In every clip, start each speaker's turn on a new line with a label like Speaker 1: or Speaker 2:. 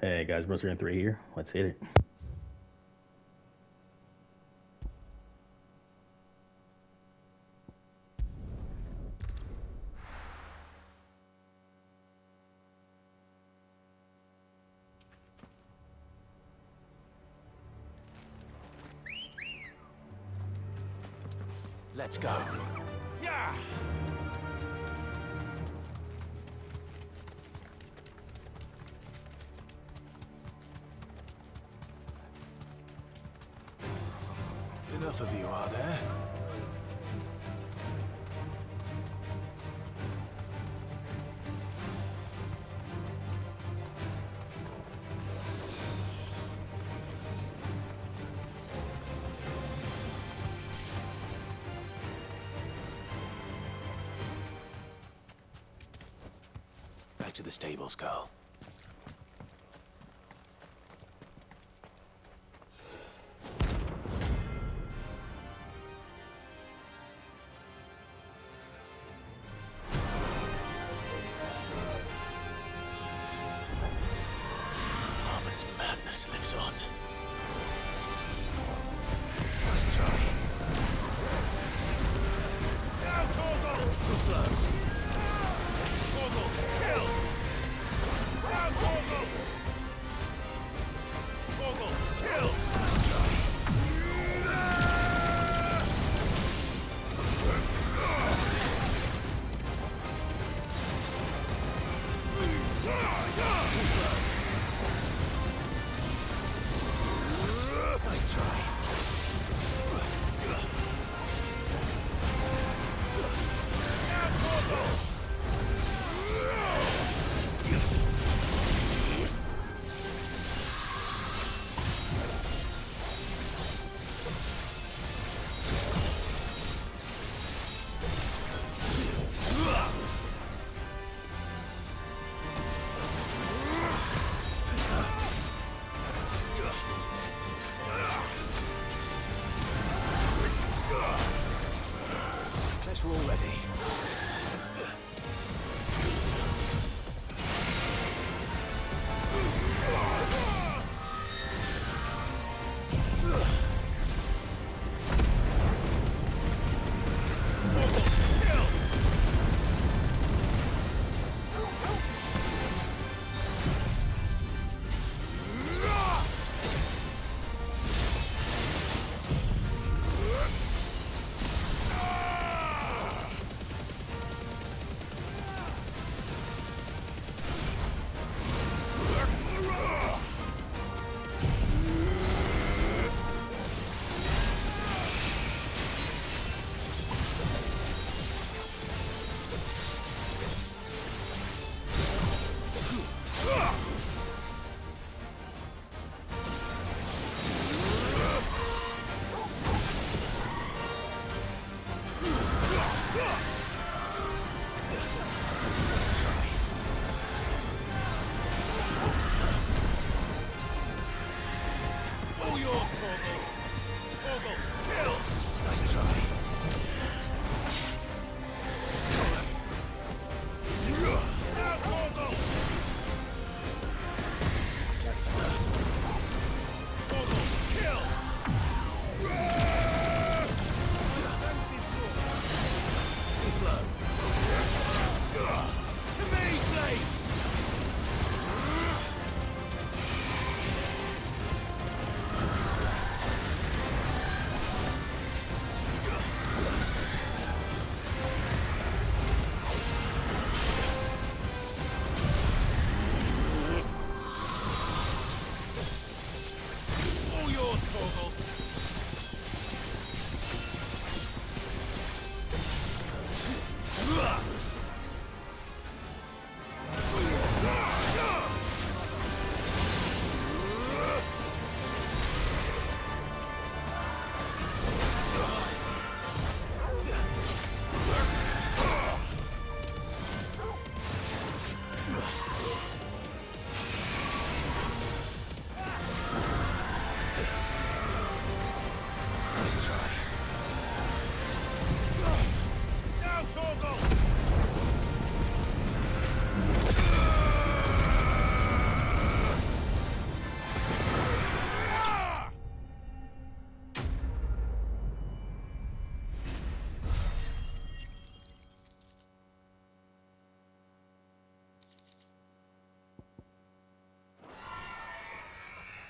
Speaker 1: Hey guys, Brother 3 here. Let's hit it.
Speaker 2: Let's go. Yeah! Enough of you, are there? Back to the stables, girl. Harmon's madness lives on. Let's try. Now, Torgal! Too slow. Torgal, kill! Now, Torgal! Torgal, kill! Let's try. Nice try. Let's roll ready. All yours, Torgal! Torgal, kill! Nice try. Now, Torgal! That's better. Torgal, kill! Too slow. To me, blades!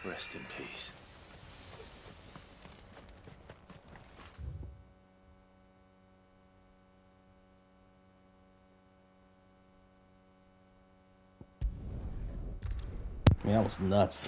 Speaker 2: Rest in peace.
Speaker 1: I mean, that was nuts.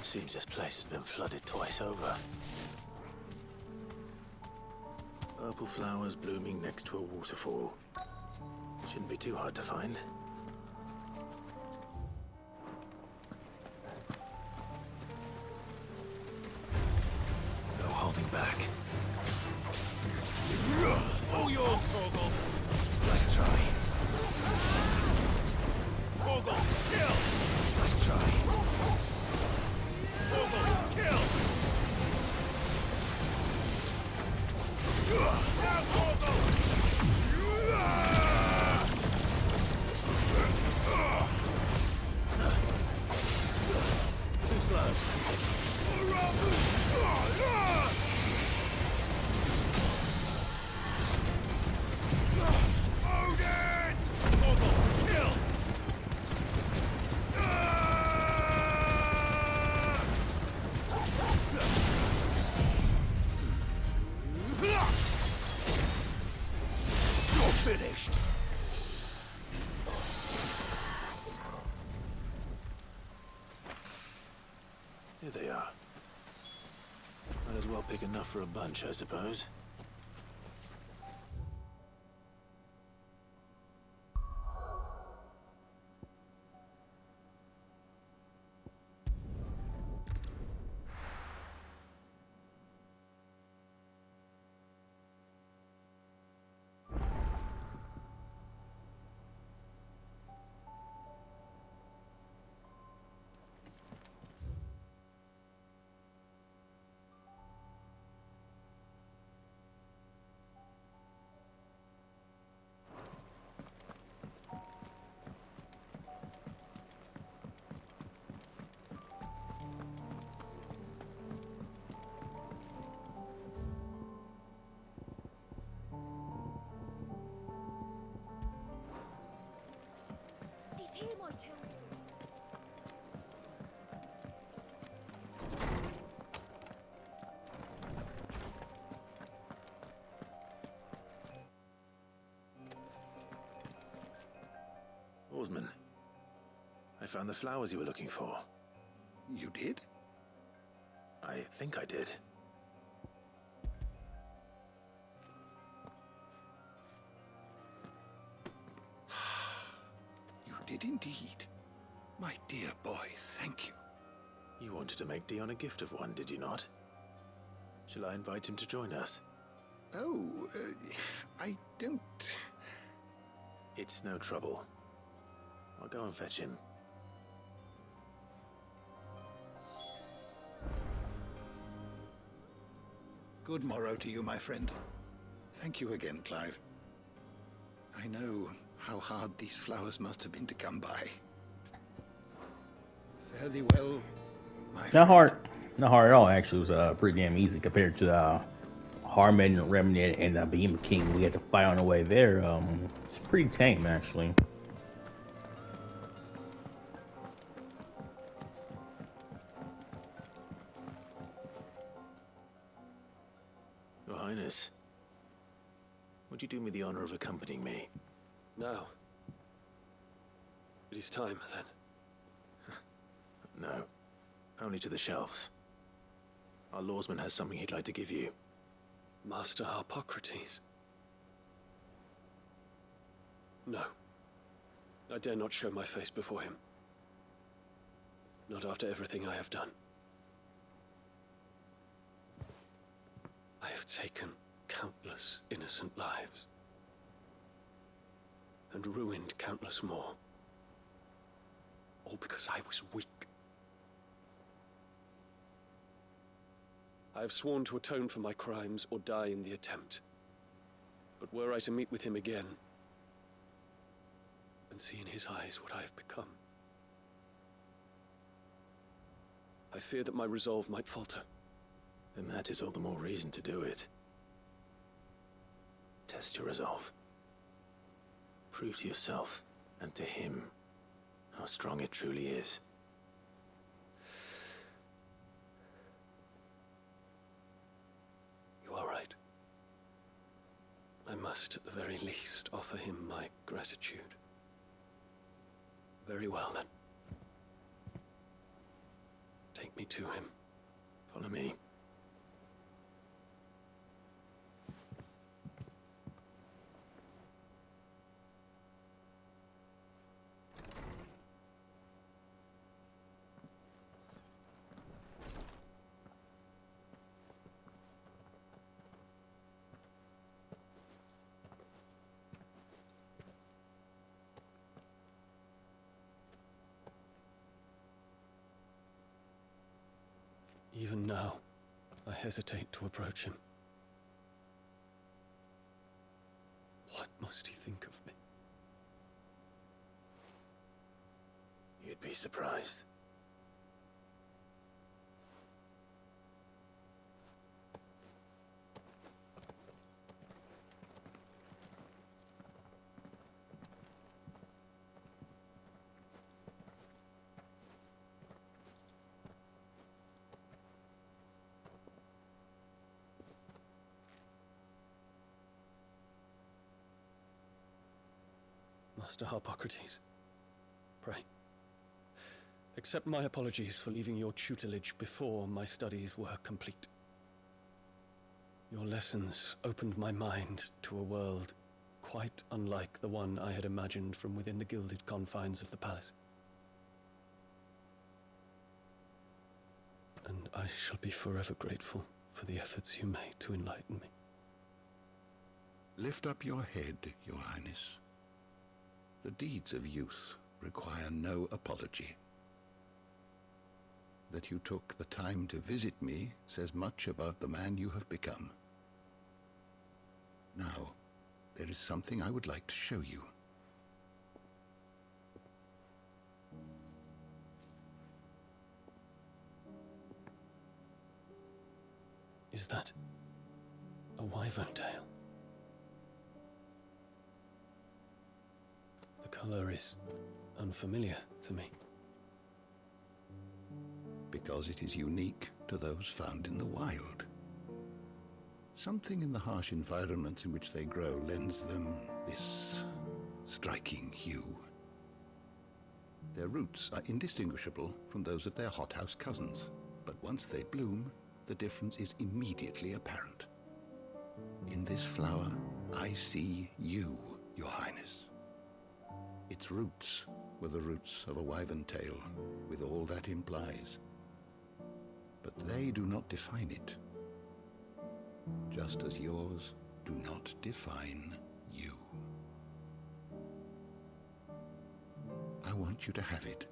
Speaker 2: Seems this place has been flooded twice over. Purple flowers blooming next to a waterfall. Shouldn't be too hard to find. No holding back. All yours, Torgal. Nice try. Torgal, kill! Nice try. Kill! Now, Torgal! Too slow. Odin! Torgal, kill! Finished. Here they are. Might as well pick enough for a bunch, I suppose. Oarsman, I found the flowers you were looking for.
Speaker 3: You did?
Speaker 2: I think I did.
Speaker 3: You did indeed. My dear boy, thank you.
Speaker 2: You wanted to make Dion a gift of one, did you not? Shall I invite him to join us?
Speaker 3: Oh, I don't...
Speaker 2: It's no trouble. I'll go and fetch him.
Speaker 3: Good morrow to you, my friend. Thank you again, Clive. I know how hard these flowers must have been to come by. Fare thee well, my friend.
Speaker 1: Not hard at all. Actually, it was pretty damn easy compared to Harmon, Remnant, and Beam King we had to fight on the way there. It's pretty tame actually.
Speaker 2: Your Highness, would you do me the honor of accompanying me?
Speaker 4: Now. It is time, then.
Speaker 2: No. Only to the shelves. Our lawsman has something he'd like to give you.
Speaker 4: Master Harpocrates. No. I dare not show my face before him. Not after everything I have done. I have taken countless innocent lives. And ruined countless more. All because I was weak. I have sworn to atone for my crimes or die in the attempt. But were I to meet with him again, and see in his eyes what I have become, I fear that my resolve might falter.
Speaker 2: Then that is all the more reason to do it. Test your resolve. Prove to yourself, and to him, how strong it truly is.
Speaker 4: You are right. I must, at the very least, offer him my gratitude. Very well, then. Take me to him.
Speaker 2: Follow me.
Speaker 4: Even now, I hesitate to approach him. What must he think of me?
Speaker 2: You'd be surprised.
Speaker 4: Master Harpocrates, pray, accept my apologies for leaving your tutelage before my studies were complete. Your lessons opened my mind to a world quite unlike the one I had imagined from within the gilded confines of the palace. And I shall be forever grateful for the efforts you made to enlighten me.
Speaker 3: Lift up your head, Your Highness. The deeds of youth require no apology. That you took the time to visit me says much about the man you have become. Now, there is something I would like to show you.
Speaker 4: Is that a wyvern tail? The color is unfamiliar to me.
Speaker 3: Because it is unique to those found in the wild. Something in the harsh environments in which they grow lends them this striking hue. Their roots are indistinguishable from those of their hothouse cousins, but once they bloom, the difference is immediately apparent. In this flower, I see you, Your Highness. Its roots were the roots of a wyvern tail, with all that implies. But they do not define it, just as yours do not define you. I want you to have it,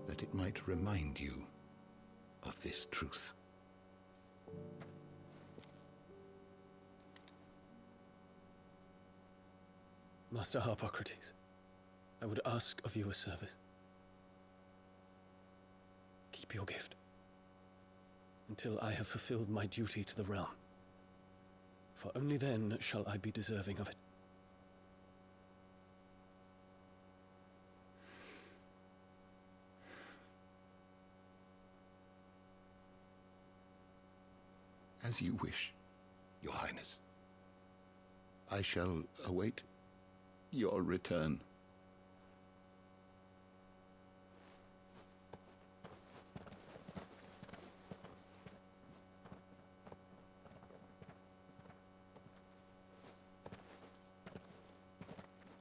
Speaker 3: that it might remind you of this truth.
Speaker 4: Master Harpocrates, I would ask of you a service. Keep your gift until I have fulfilled my duty to the realm. for only then shall I be deserving of it.
Speaker 3: As you wish, Your Highness. I shall await your return.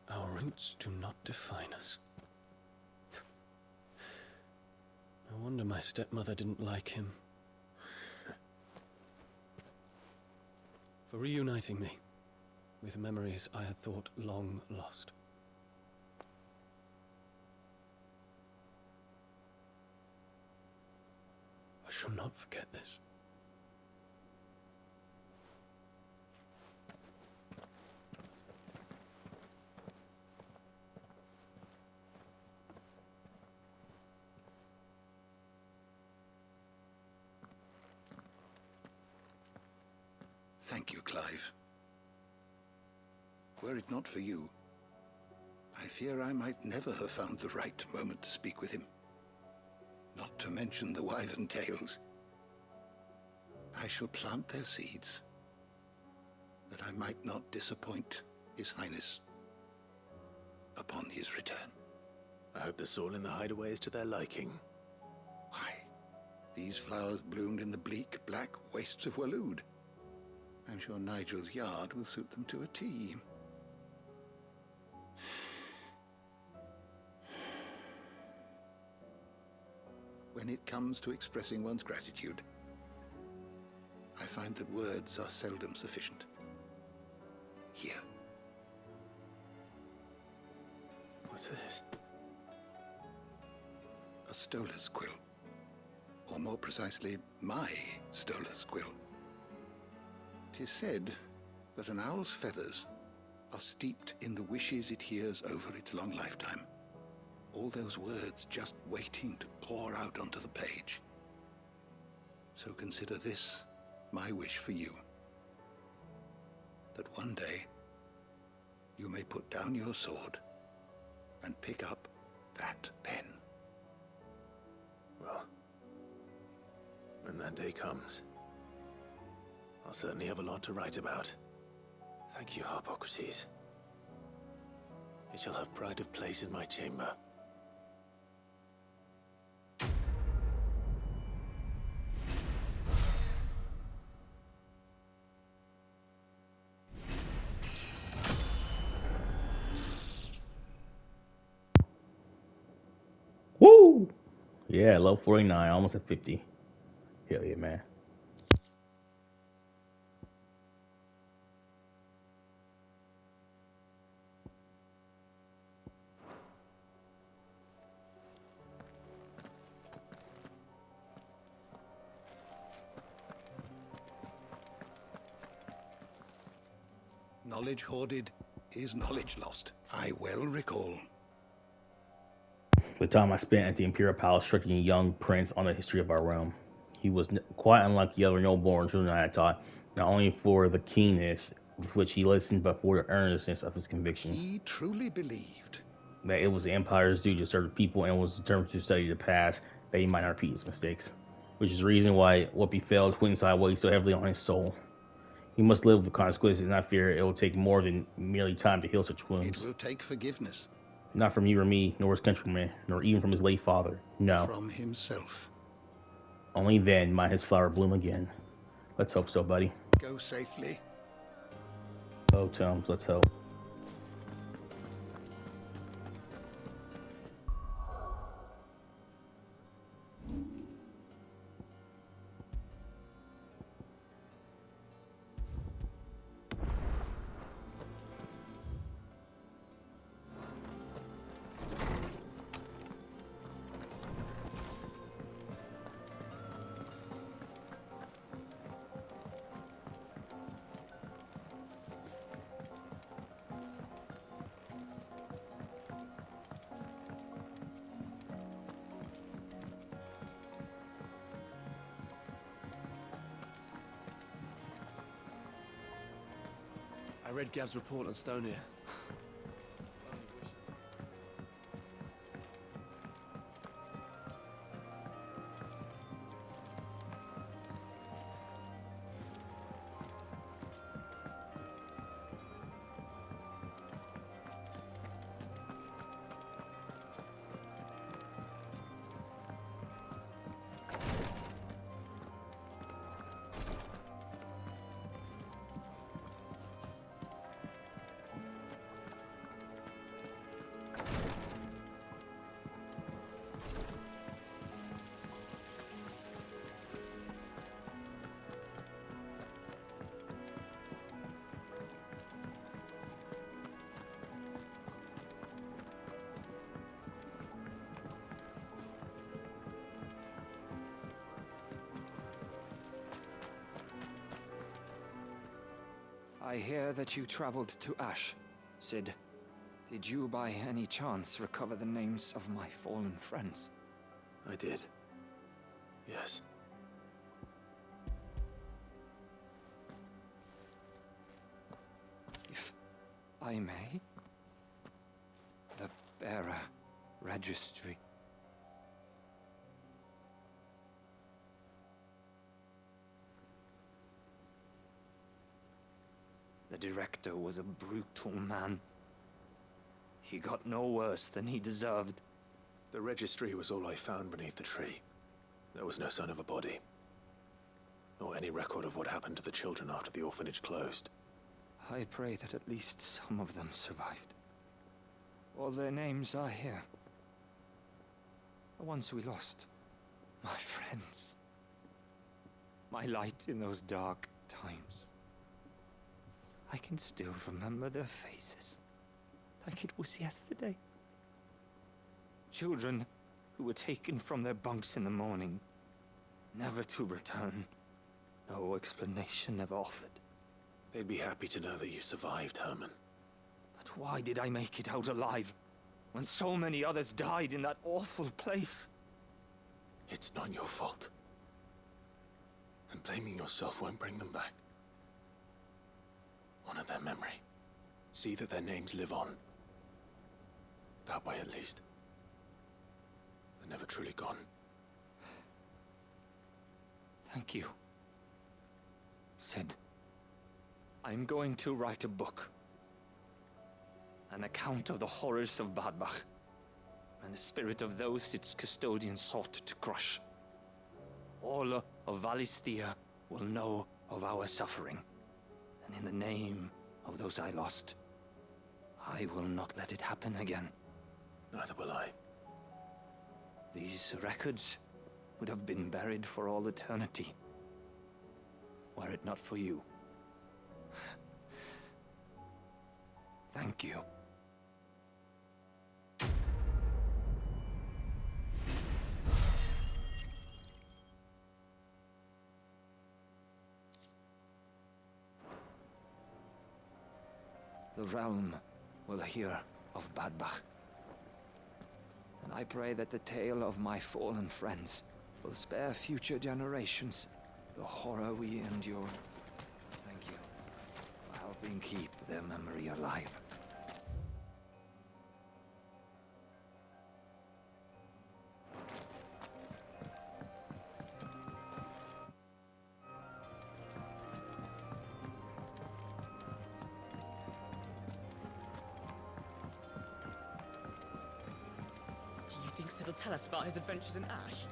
Speaker 4: Our roots do not define us. No wonder my stepmother didn't like him. For reuniting me with memories I had thought long lost. I shall not forget this.
Speaker 3: Thank you, Clive. Were it not for you, I fear I might never have found the right moment to speak with him. Not to mention the wyvern tales. I shall plant their seeds, that I might not disappoint His Highness upon his return.
Speaker 2: I hope the soil in the hideaway is to their liking.
Speaker 3: Why, these flowers bloomed in the bleak, black wastes of Waloed. I'm sure Nigel's yard will suit them to a T. When it comes to expressing one's gratitude, I find that words are seldom sufficient. Here.
Speaker 2: What's this?
Speaker 3: A stolas quill. Or more precisely, my stolas quill. 'Tis said that an owl's feathers are steeped in the wishes it hears over its long lifetime. All those words just waiting to pour out onto the page. So consider this my wish for you. That one day you may put down your sword and pick up that pen.
Speaker 2: Well, when that day comes, I'll certainly have a lot to write about. Thank you, Harpocrates. It shall have pride of place in my chamber.
Speaker 1: Woo! Yeah, level 49, almost at 50. Hell yeah, man.
Speaker 3: Knowledge hoarded is knowledge lost. I well recall.
Speaker 1: The time I spent at the Imperial Palace instructing a young prince on the history of our realm. He was quite unlike the other noble-born children I had taught, not only for the keenness with which he listened, but for the earnestness of his conviction.
Speaker 3: He truly believed
Speaker 1: That it was the Empire's duty to serve the people and was determined to study the past, that he might not repeat his mistakes. Which is the reason why what befell Twin Side weighed so heavily on his soul. He must live with the consequences and not fear it will take more than merely time to heal such wounds.
Speaker 3: it will take forgiveness.
Speaker 1: Not from you or me, nor his countrymen, nor even from his late father. No.
Speaker 3: From himself.
Speaker 1: Only then might his flower bloom again. Let's hope so, buddy.
Speaker 3: Go safely.
Speaker 1: Oh, Tomes, let's hope.
Speaker 5: read Gav's report on Stone here.
Speaker 6: I hear that you traveled to Ash, Sid. Did you by any chance recover the names of my fallen friends?
Speaker 2: I did. Yes.
Speaker 6: If I may? The bearer registry. The director was a brutal man. He got no worse than he deserved.
Speaker 2: The registry was all I found beneath the tree. There was no sign of a body. Nor any record of what happened to the children after the orphanage closed.
Speaker 6: I pray that at least some of them survived. All their names are here. The ones we lost. My friends. My light in those dark times. I can still remember their faces, like it was yesterday. Children who were taken from their bunks in the morning, never to return. No explanation ever offered.
Speaker 2: They'd be happy to know that you survived, Herman.
Speaker 6: But why did I make it out alive, when so many others died in that awful place?
Speaker 2: It's not your fault. And blaming yourself won't bring them back. Honor their memory. See that their names live on. That way, at least. They're never truly gone.
Speaker 6: Thank you, Sid. I'm going to write a book. An account of the horrors of Bad Bach, and the spirit of those its custodians sought to crush. All of Valisthea will know of our suffering. And in the name of those I lost, I will not let it happen again.
Speaker 2: Neither will I.
Speaker 6: These records would have been buried for all eternity, were it not for you. Thank you. The realm will hear of Bad Bach. And I pray that the tale of my fallen friends will spare future generations the horror we endured. Thank you for helping keep their memory alive.
Speaker 7: Think Sid will tell us about his adventures in Ash?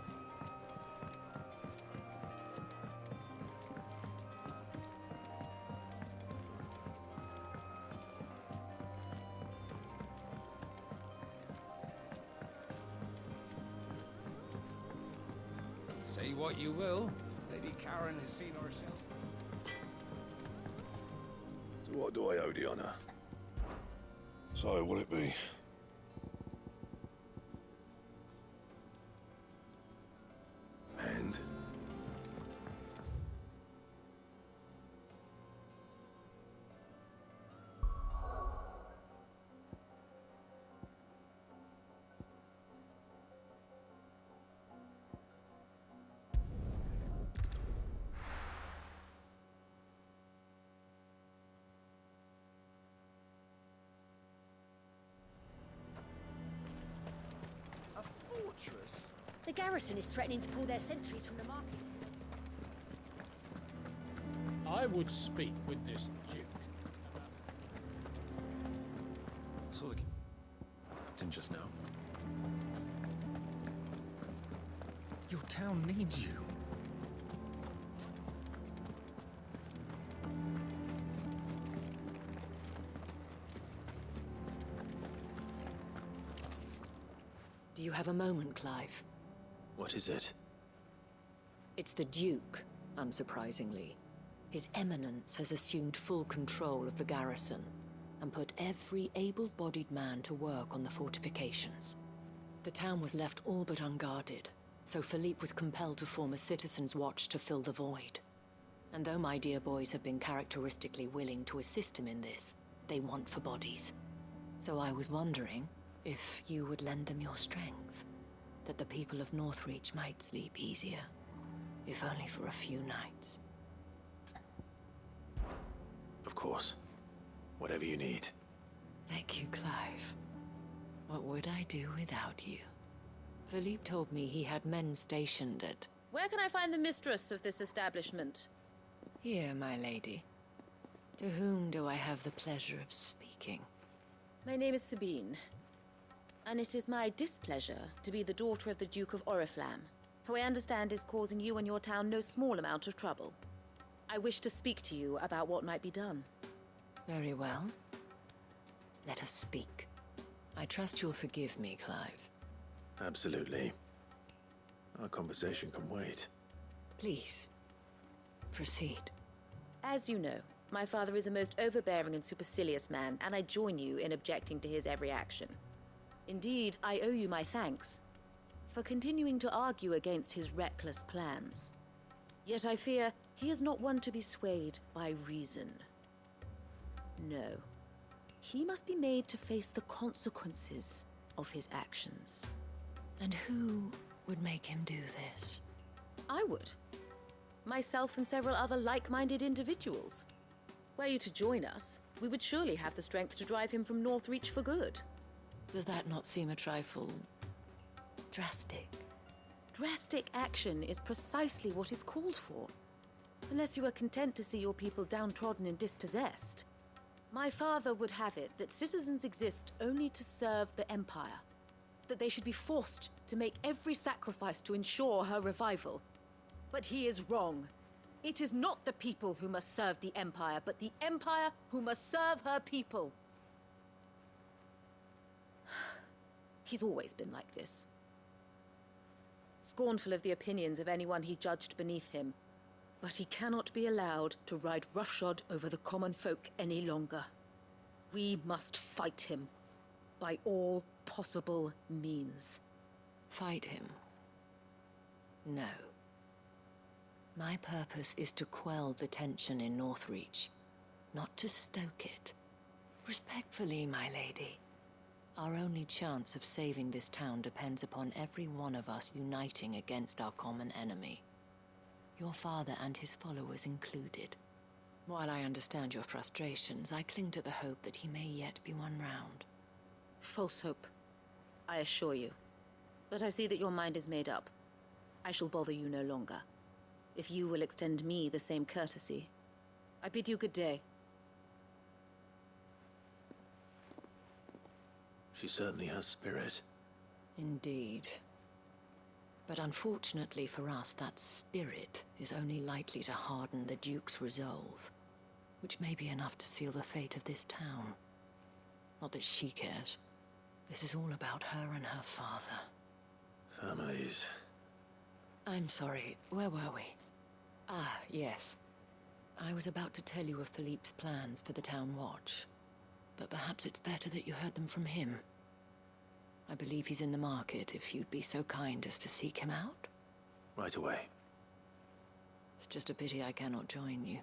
Speaker 8: Say what you will, Lady Karen has seen herself.
Speaker 2: So what do I owe the honor? So, will it be? And?
Speaker 5: The garrison is threatening to pull their sentries from the market.
Speaker 8: I would speak with this duke.
Speaker 9: Saw the captain just now. Your town needs you.
Speaker 10: Do you have a moment, Clive?
Speaker 2: What is it?
Speaker 10: It's the Duke, unsurprisingly. His Eminence has assumed full control of the garrison and put every able-bodied man to work on the fortifications. The town was left all but unguarded, so Philippe was compelled to form a citizens' watch to fill the void. And though my dear boys have been characteristically willing to assist him in this, they want for bodies. So I was wondering if you would lend them your strength, that the people of Northreach might sleep easier, if only for a few nights.
Speaker 2: Of course. Whatever you need.
Speaker 10: Thank you, Clive. What would I do without you? Philippe told me he had men stationed at...
Speaker 11: Where can I find the mistress of this establishment?
Speaker 10: Here, my lady. To whom do I have the pleasure of speaking?
Speaker 11: My name is Sabine, and it is my displeasure to be the daughter of the Duke of Oriflamme, who I understand is causing you and your town no small amount of trouble. I wish to speak to you about what might be done.
Speaker 10: Very well. Let us speak. I trust you'll forgive me, Clive.
Speaker 2: Absolutely. Our conversation can wait.
Speaker 10: Please, proceed.
Speaker 11: As you know, my father is a most overbearing and supercilious man, and I join you in objecting to his every action. Indeed, I owe you my thanks for continuing to argue against his reckless plans. Yet I fear he is not one to be swayed by reason. No. He must be made to face the consequences of his actions.
Speaker 10: And who would make him do this?
Speaker 11: I would. Myself and several other like-minded individuals. Were you to join us, we would surely have the strength to drive him from Northreach for good.
Speaker 10: Does that not seem a trifle... drastic?
Speaker 11: Drastic action is precisely what is called for. Unless you are content to see your people downtrodden and dispossessed. My father would have it that citizens exist only to serve the Empire. That they should be forced to make every sacrifice to ensure her revival. But he is wrong. It is not the people who must serve the Empire, but the Empire who must serve her people. He's always been like this. Scornful of the opinions of anyone he judged beneath him. But he cannot be allowed to ride roughshod over the common folk any longer. We must fight him by all possible means.
Speaker 10: Fight him? No. My purpose is to quell the tension in Northreach, not to stoke it. Respectfully, my lady. Our only chance of saving this town depends upon every one of us uniting against our common enemy. Your father and his followers included. While I understand your frustrations, I cling to the hope that he may yet be won round.
Speaker 11: False hope, I assure you. But I see that your mind is made up. I shall bother you no longer. If you will extend me the same courtesy, I bid you good day.
Speaker 2: She certainly has spirit.
Speaker 10: Indeed. But unfortunately for us, that spirit is only likely to harden the Duke's resolve, which may be enough to seal the fate of this town. Not that she cares. This is all about her and her father.
Speaker 2: Families.
Speaker 10: I'm sorry, where were we? Ah, yes. I was about to tell you of Philippe's plans for the town watch, but perhaps it's better that you heard them from him. I believe he's in the market, if you'd be so kind as to seek him out.
Speaker 2: Right away.
Speaker 10: It's just a pity I cannot join you.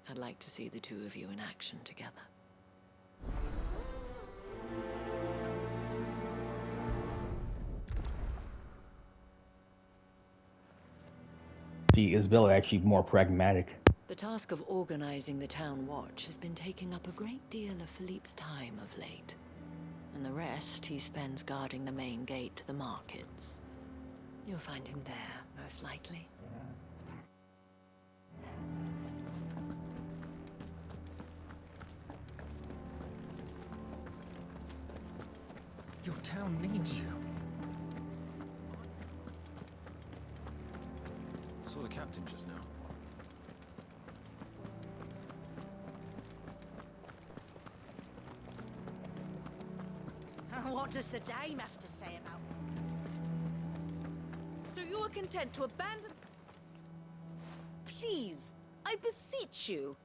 Speaker 10: I'd like to see the two of you in action together.
Speaker 1: See, Isabella actually more pragmatic.
Speaker 10: The task of organizing the town watch has been taking up a great deal of Philippe's time of late. And the rest he spends guarding the main gate to the markets. You'll find him there, most likely.
Speaker 9: Your town needs you. Saw the captain just now.
Speaker 5: What does the dame have to say about...
Speaker 11: So you are content to abandon... Please, I beseech you.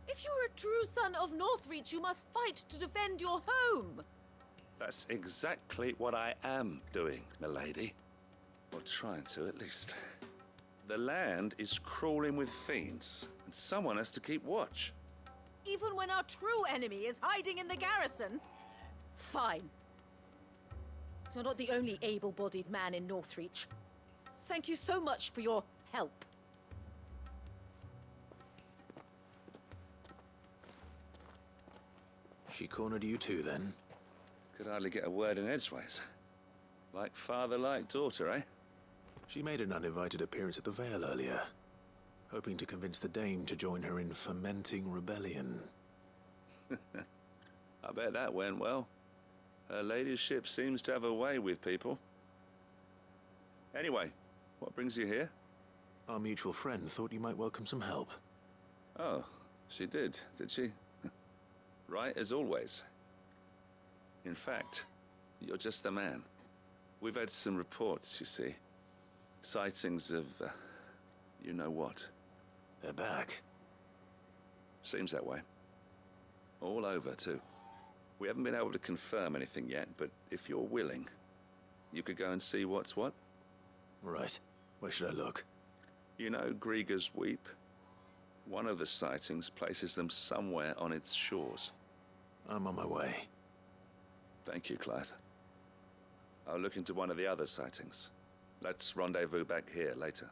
Speaker 11: If you are a true son of Northreach, you must fight to defend your home.
Speaker 12: That's exactly what I am doing, milady. Or trying to, at least. The land is crawling with fiends, and someone has to keep watch.
Speaker 11: Even when our true enemy is hiding in the garrison? Fine. You're not the only able-bodied man in Northreach. Thank you so much for your help.
Speaker 2: She cornered you too, then?
Speaker 12: Could hardly get a word in edgeways. Like father, like daughter, eh?
Speaker 2: She made an uninvited appearance at the Vale earlier, hoping to convince the Dame to join her in fomenting rebellion.
Speaker 12: I bet that went well. Her ladyship seems to have a way with people. Anyway, what brings you here?
Speaker 2: Our mutual friend thought you might welcome some help.
Speaker 12: Oh, she did she? Right as always. In fact, you're just the man. We've had some reports, you see. Sightings of, you know what.
Speaker 2: They're back.
Speaker 12: Seems that way. All over, too. We haven't been able to confirm anything yet, but if you're willing, you could go and see what's what.
Speaker 2: Right. Where should I look?
Speaker 12: You know Grieger's Weep? One of the sightings places them somewhere on its shores.
Speaker 2: I'm on my way.
Speaker 12: Thank you, Clive. I'll look into one of the other sightings. Let's rendezvous back here later.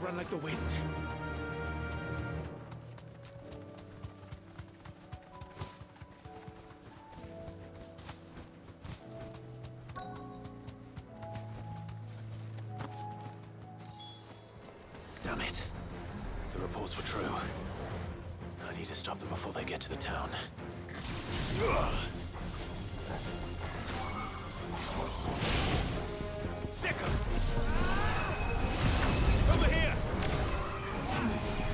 Speaker 2: Run like the wind. Damn it. The reports were true. I need to stop them before they get to the town.
Speaker 13: Second! Over here!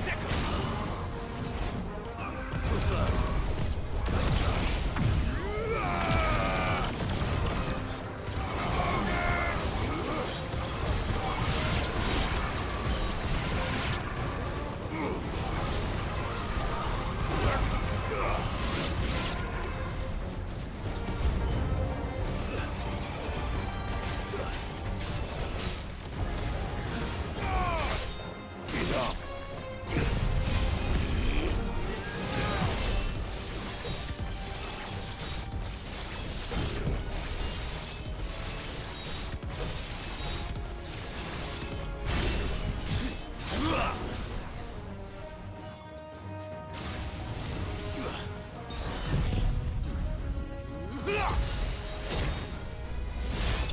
Speaker 13: Second!
Speaker 2: Too slow. Nice try.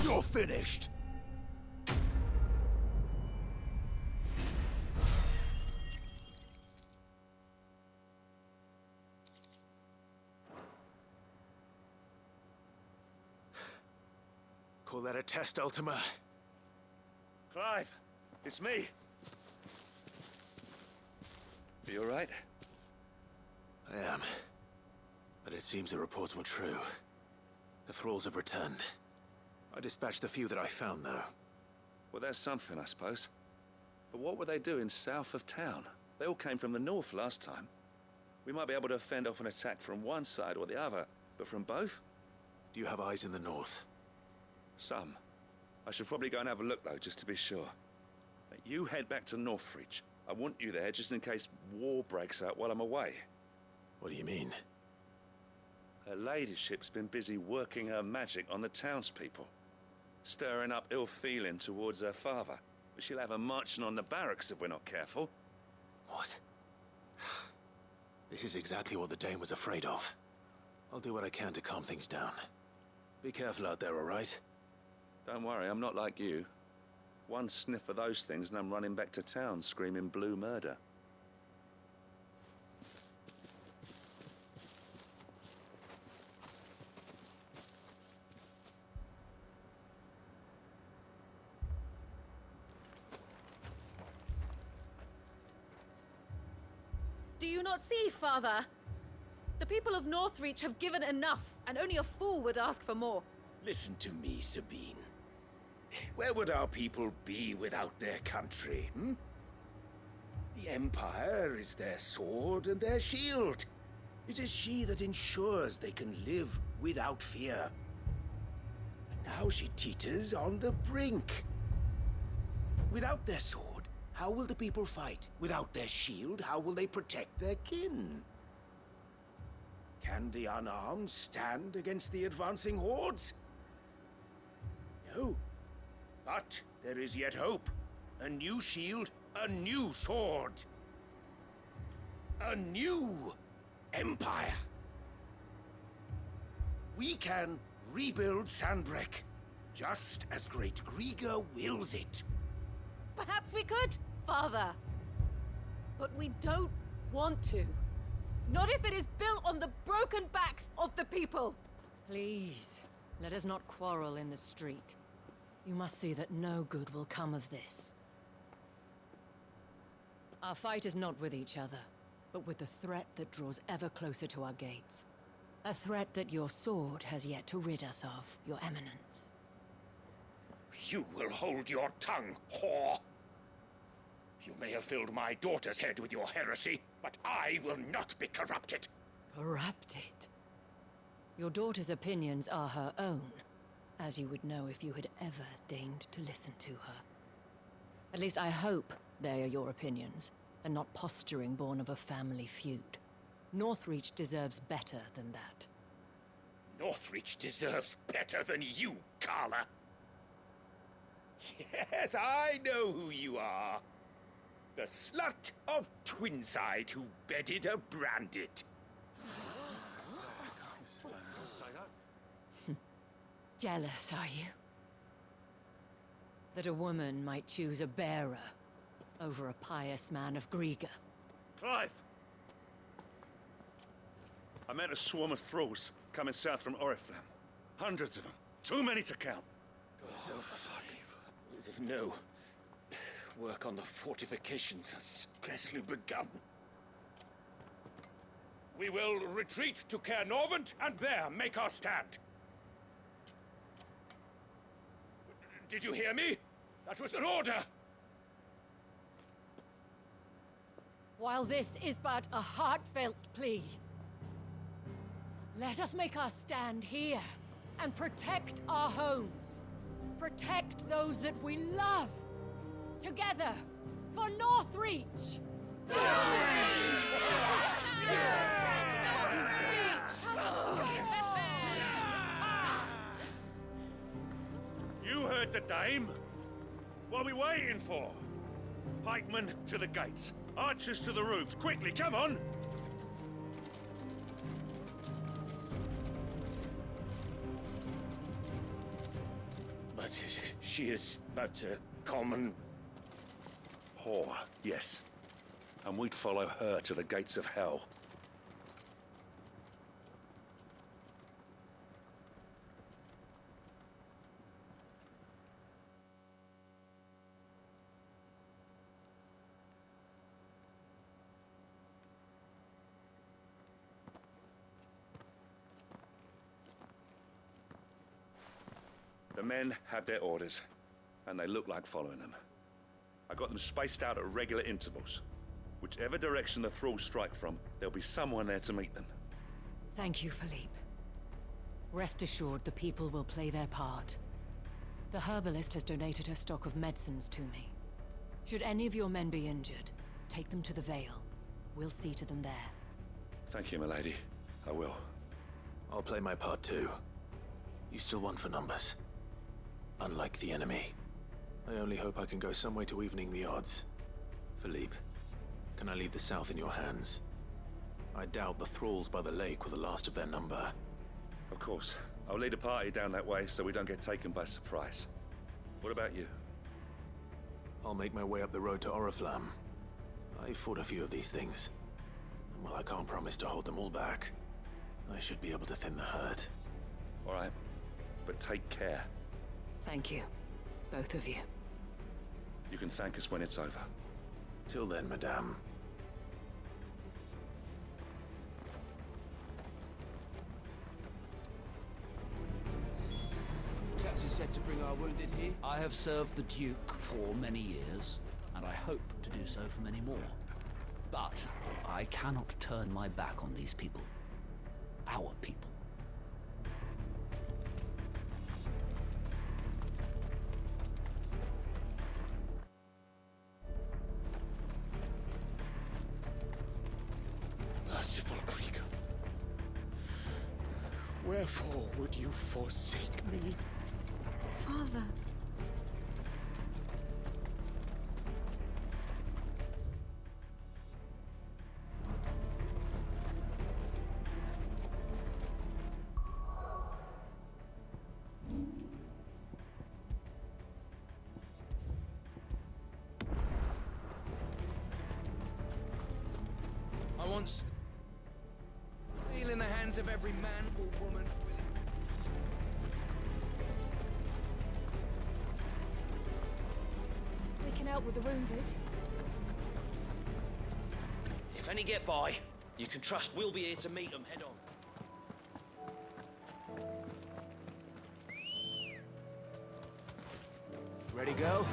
Speaker 2: You're finished. Call that a test, Ultima?
Speaker 12: Clive, it's me. Are you all right?
Speaker 2: I am. But it seems the reports were true. The thralls have returned. I dispatched the few that I found, though.
Speaker 12: Well, that's something, I suppose. But what were they doing south of town? They all came from the north last time. We might be able to fend off an attack from one side or the other, but from both?
Speaker 2: Do you have eyes in the north?
Speaker 12: Some. I should probably go and have a look, though, just to be sure. You head back to Northreach. I want you there just in case war breaks out while I'm away.
Speaker 2: What do you mean?
Speaker 12: Her ladyship's been busy working her magic on the townspeople. stirring up ill feeling towards her father. But she'll have her marching on the barracks if we're not careful.
Speaker 2: What? This is exactly what the Dame was afraid of. I'll do what I can to calm things down. Be careful out there, all right?
Speaker 12: Don't worry, I'm not like you. One sniff of those things and I'm running back to town screaming blue murder.
Speaker 11: Do you not see, Father? The people of Northreach have given enough, and only a fool would ask for more.
Speaker 8: Listen to me, Sabine. Where would our people be without their country, hmm? The Empire is their sword and their shield. It is she that ensures they can live without fear. And now she teeters on the brink. Without their sword, how will the people fight? Without their shield, how will they protect their kin? Can the unarmed stand against the advancing hordes? No. But there is yet hope. A new shield, a new sword. A new empire. We can rebuild Sandbreck, just as Great Griga wills it.
Speaker 11: Perhaps we could, Father. But we don't want to. Not if it is built on the broken backs of the people.
Speaker 10: Please, let us not quarrel in the street. You must see that no good will come of this. Our fight is not with each other, but with the threat that draws ever closer to our gates. A threat that your sword has yet to rid us of, Your Eminence.
Speaker 8: You will hold your tongue, whore! You may have filled my daughter's head with your heresy, but I will not be corrupted.
Speaker 10: Corrupted? Your daughter's opinions are her own, as you would know if you had ever deigned to listen to her. At least I hope they are your opinions, and not posturing born of a family feud. Northreach deserves better than that.
Speaker 8: Northreach deserves better than you, Carla. Yes, I know who you are. The slut of Twinside who bedded a Brandit.
Speaker 10: Jealous, are you? That a woman might choose a bearer over a pious man of Griga.
Speaker 12: Clive! I met a swarm of thralls coming south from Oriflamme. Hundreds of them. Too many to count.
Speaker 8: Oh, fuck. No. Work on the fortifications has scarcely begun. We will retreat to Caer Norvent and there make our stand. Did you hear me? That was an order!
Speaker 10: While this is but a heartfelt plea, let us make our stand here and protect our homes. Protect those that we love. Together, for Northreach!
Speaker 12: You heard the Dame. What are we waiting for? Pikemen to the gates. Archers to the roofs. Quickly, come on!
Speaker 8: But she is but a common...
Speaker 12: whore, yes. And we'd follow her to the gates of hell. The men have their orders, and they look like following them. I got them spaced out at regular intervals. Whichever direction the thralls strike from, there'll be someone there to meet them.
Speaker 10: Thank you, Philippe. Rest assured the people will play their part. The herbalist has donated her stock of medicines to me. Should any of your men be injured, take them to the Vale. We'll see to them there.
Speaker 12: Thank you, milady. I will.
Speaker 2: I'll play my part too. You still want for numbers? unlike the enemy. I only hope I can go some way to evening the odds. Philippe, can I leave the south in your hands? I doubt the thralls by the lake were the last of their number.
Speaker 12: Of course. I'll lead a party down that way so we don't get taken by surprise. What about you?
Speaker 2: I'll make my way up the road to Oriflamme. I fought a few of these things. And while I can't promise to hold them all back, I should be able to thin the herd.
Speaker 12: All right. But take care.
Speaker 10: Thank you. Both of you.
Speaker 12: You can thank us when it's over.
Speaker 2: Till then, madame.
Speaker 13: Captain said to bring our wounded here. I have served the Duke for many years, and I hope to do so for many more. But I cannot turn my back on these people. Our people.
Speaker 8: Merciful Krieger, wherefore would you forsake me?
Speaker 11: Father.
Speaker 13: I want steel in the hands of every man or woman.
Speaker 14: We can help with the wounded.
Speaker 15: If any get by, you can trust we'll be here to meet them head on.
Speaker 2: Ready, girl?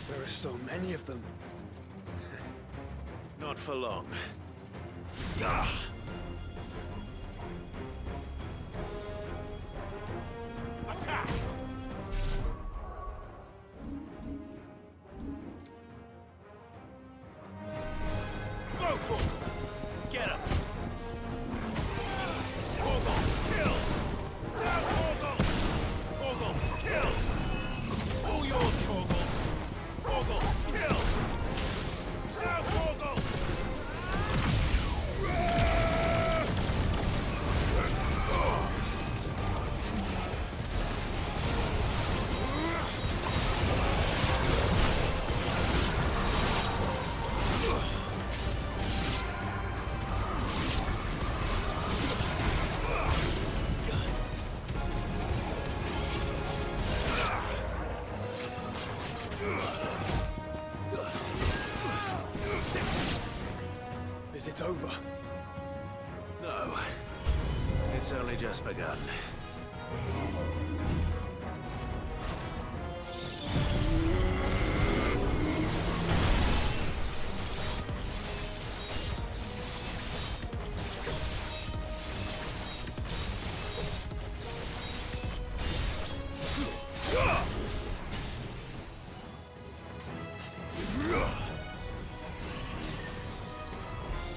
Speaker 8: There are so many of them.
Speaker 2: Not for long.
Speaker 8: Attack! Go, Torgal! Get him! Torgal, kill! Now, Torgal! Torgal, kill! All yours, Torgal! Torgal, kill! Now, Torgal! Is it over?
Speaker 2: No. It's only just begun.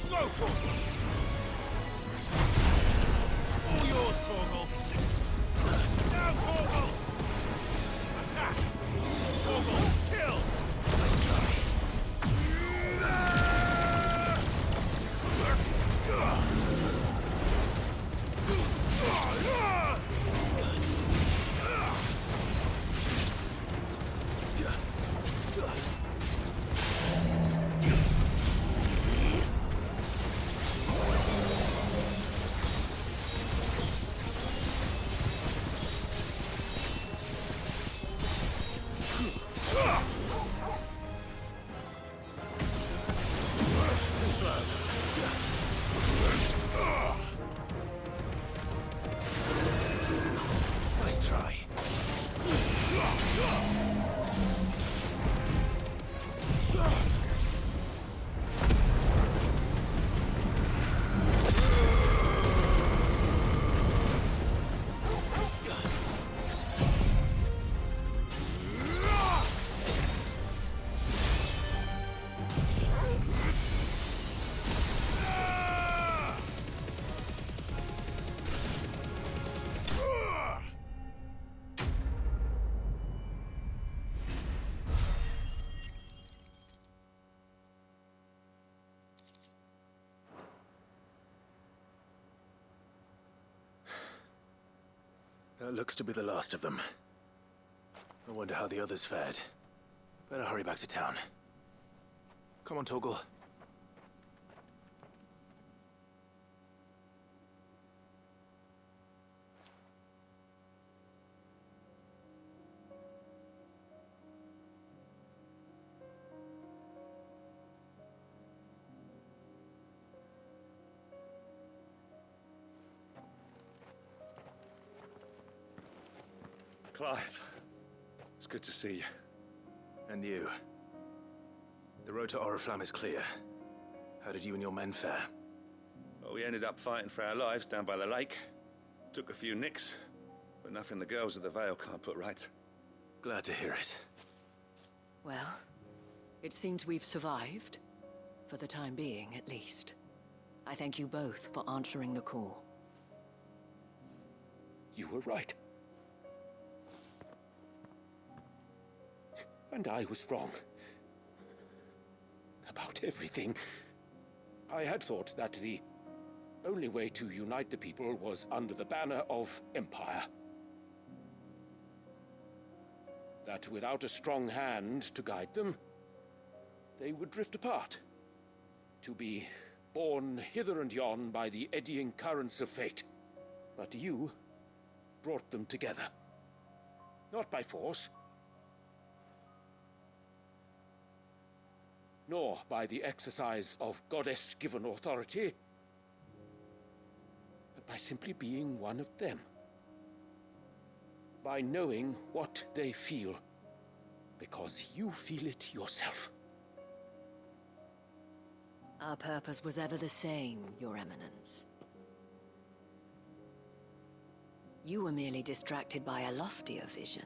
Speaker 8: Go, Torgal! All yours, Torgal! Now, Torgal! Attack! Torgal, kill!
Speaker 2: Nice try. Too slow. That looks to be the last of them. I wonder how the others fared. Better hurry back to town. Come on, Torgal.
Speaker 12: Clive, it's good to see you.
Speaker 2: And you. The road to Oriflamme is clear. How did you and your men fare?
Speaker 12: Well, we ended up fighting for our lives down by the lake. Took a few nicks, but nothing the girls of the Vale can't put right.
Speaker 2: Glad to hear it.
Speaker 10: Well, it seems we've survived. For the time being, at least. I thank you both for answering the call.
Speaker 8: You were right. And I was wrong. About everything. I had thought that the only way to unite the people was under the banner of Empire. That without a strong hand to guide them, they would drift apart. To be borne hither and yon by the eddying currents of fate. But you brought them together. Not by force, nor by the exercise of goddess-given authority, but by simply being one of them. By knowing what they feel, because you feel it yourself.
Speaker 10: Our purpose was ever the same, Your Eminence. You were merely distracted by a loftier vision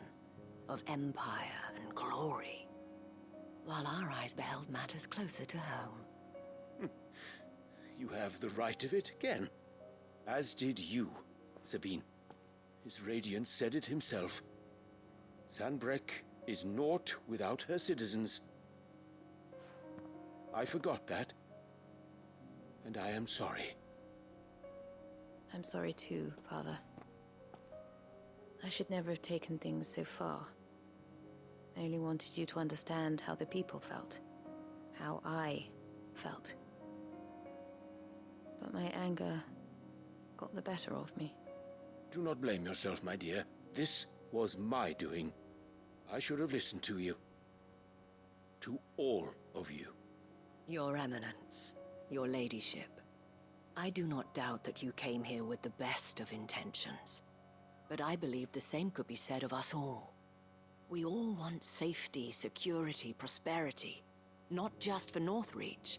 Speaker 10: of empire and glory, while our eyes beheld matters closer to home.
Speaker 8: You have the right of it again. As did you, Sabine. His radiance said it himself. Sanbreque is naught without her citizens. I forgot that. And I am sorry.
Speaker 11: I'm sorry too, Father. I should never have taken things so far. I only wanted you to understand how the people felt. How I felt. But my anger got the better of me.
Speaker 8: Do not blame yourself, my dear. This was my doing. I should have listened to you. To all of you.
Speaker 10: Your Eminence, your ladyship, I do not doubt that you came here with the best of intentions. But I believe the same could be said of us all. We all want safety, security, prosperity. Not just for Northreach,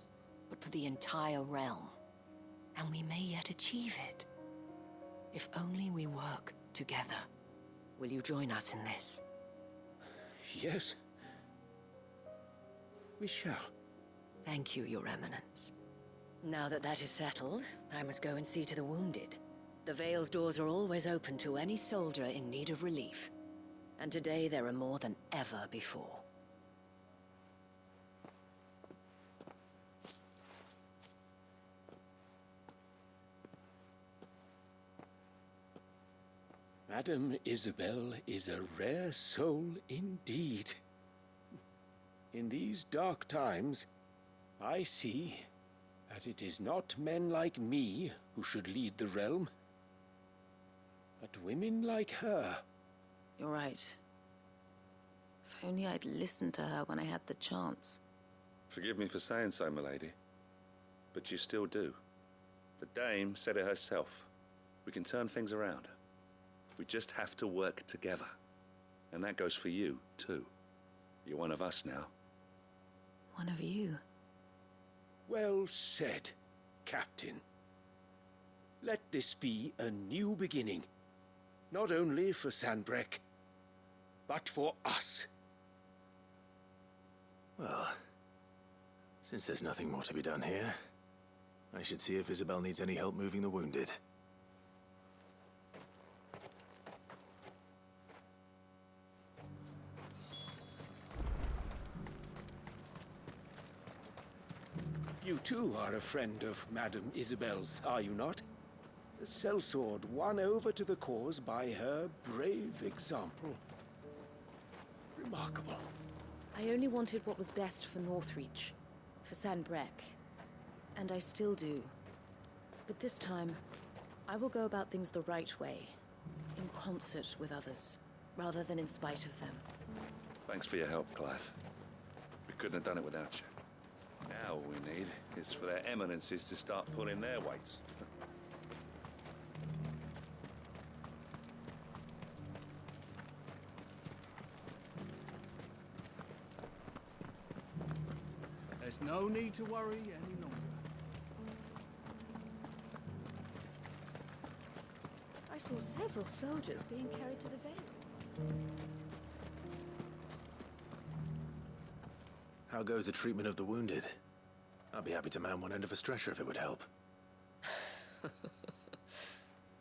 Speaker 10: but for the entire realm. And we may yet achieve it. If only we work together. Will you join us in this?
Speaker 8: Yes. We shall.
Speaker 10: Thank you, Your Eminence. Now that that is settled, I must go and see to the wounded. The Vale's doors are always open to any soldier in need of relief. And today there are more than ever before.
Speaker 8: Madame Isabel is a rare soul indeed. In these dark times, I see that it is not men like me who should lead the realm, but women like her.
Speaker 11: You're right. If only I'd listened to her when I had the chance.
Speaker 12: Forgive me for saying so, milady, but you still do. The Dame said it herself. We can turn things around. We just have to work together. And that goes for you, too. You're one of us now.
Speaker 11: One of you?
Speaker 8: Well said, Captain. Let this be a new beginning. Not only for Sanbreque, but for us.
Speaker 2: Well, since there's nothing more to be done here, I should see if Isabel needs any help moving the wounded.
Speaker 8: You too are a friend of Madame Isabel's, are you not? The sellsword won over to the cause by her brave example. Remarkable.
Speaker 11: I only wanted what was best for Northreach, for Sanbreque, and I still do. But this time, I will go about things the right way, in concert with others, rather than in spite of them.
Speaker 12: Thanks for your help, Clive. We couldn't have done it without you. Now all we need is for their eminences to start pulling their weights.
Speaker 14: There's no need to worry any longer.
Speaker 16: I saw several soldiers being carried to the Vale.
Speaker 2: How goes the treatment of the wounded? I'd be happy to man one end of a stretcher if it would help.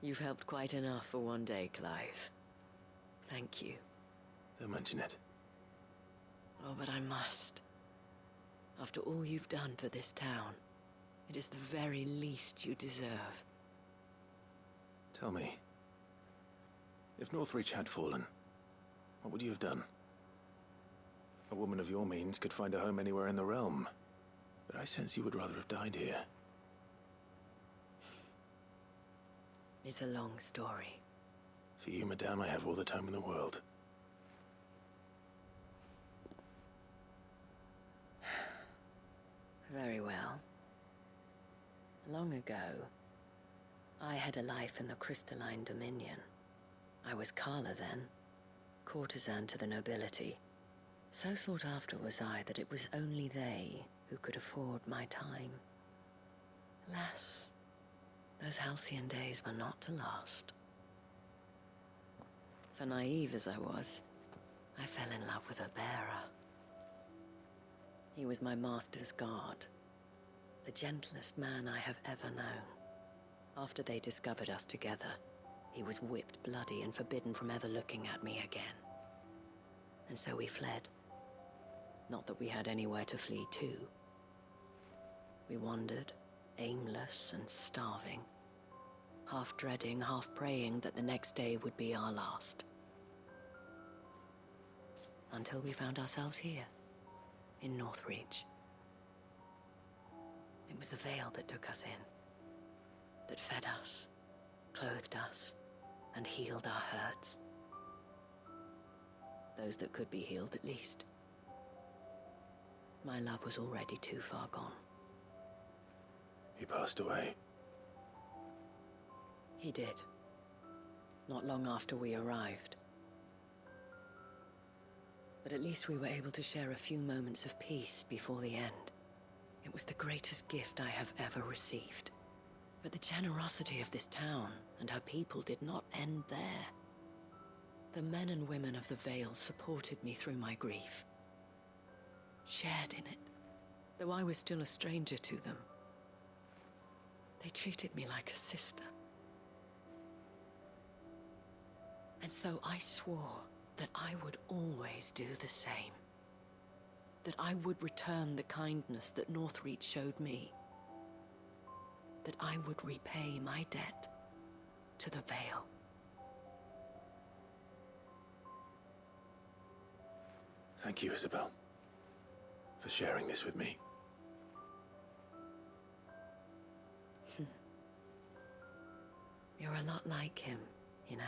Speaker 10: You've helped quite enough for one day, Clive. Thank you.
Speaker 2: Don't mention it.
Speaker 10: Oh, but I must. After all you've done for this town, it is the very least you deserve.
Speaker 2: Tell me, if Northreach had fallen, what would you have done? A woman of your means could find a home anywhere in the realm, but I sense you would rather have died here.
Speaker 10: It's a long story.
Speaker 2: For you, madame, I have all the time in the world.
Speaker 10: Very well. Long ago, I had a life in the Crystalline Dominion. I was Carla then, courtesan to the nobility. So sought after was I that it was only they who could afford my time. Alas, those halcyon days were not to last. For naive as I was, I fell in love with a bearer. He was my master's guard, the gentlest man I have ever known. After they discovered us together, he was whipped bloody and forbidden from ever looking at me again. And so we fled. Not that we had anywhere to flee to. We wandered, aimless and starving, half dreading, half praying that the next day would be our last. Until we found ourselves here, in Northreach. It was the Vale that took us in, that fed us, clothed us, and healed our hurts. Those that could be healed, at least. My love was already too far gone.
Speaker 2: He passed away.
Speaker 10: He did. Not long after we arrived. But at least we were able to share a few moments of peace before the end. It was the greatest gift I have ever received. But the generosity of this town and her people did not end there. The men and women of the Vale supported me through my grief. Shared in it, though I was still a stranger to them. They treated me like a sister. And so I swore that I would always do the same. That I would return the kindness that Northreach showed me. That I would repay my debt to the Vale.
Speaker 2: Thank you, Isabel, for sharing this with me.
Speaker 10: You're a lot like him, you know.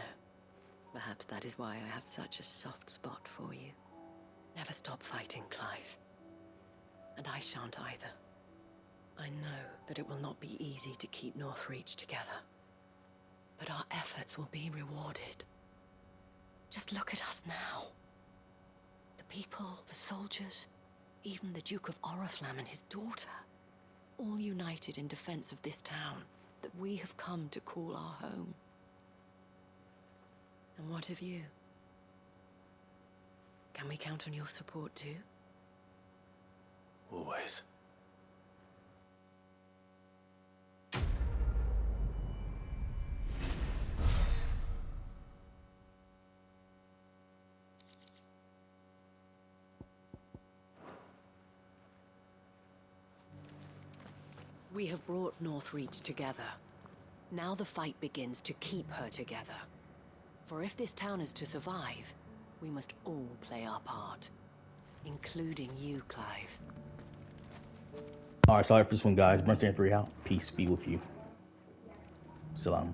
Speaker 10: Perhaps that is why I have such a soft spot for you. Never stop fighting, Clive. And I shan't either. I know that it will not be easy to keep Northreach together. But our efforts will be rewarded. Just look at us now. The people, the soldiers, even the Duke of Oriflamme and his daughter, all united in defense of this town that we have come to call our home. And what of you? Can we count on your support too?
Speaker 2: Always.
Speaker 10: We have brought Northreach together. Now the fight begins to keep her together. For if this town is to survive, we must all play our part. Including you, Clive.
Speaker 1: Alright, sorry for this one, guys. Bernstein 3 out. Peace be with you. Salam.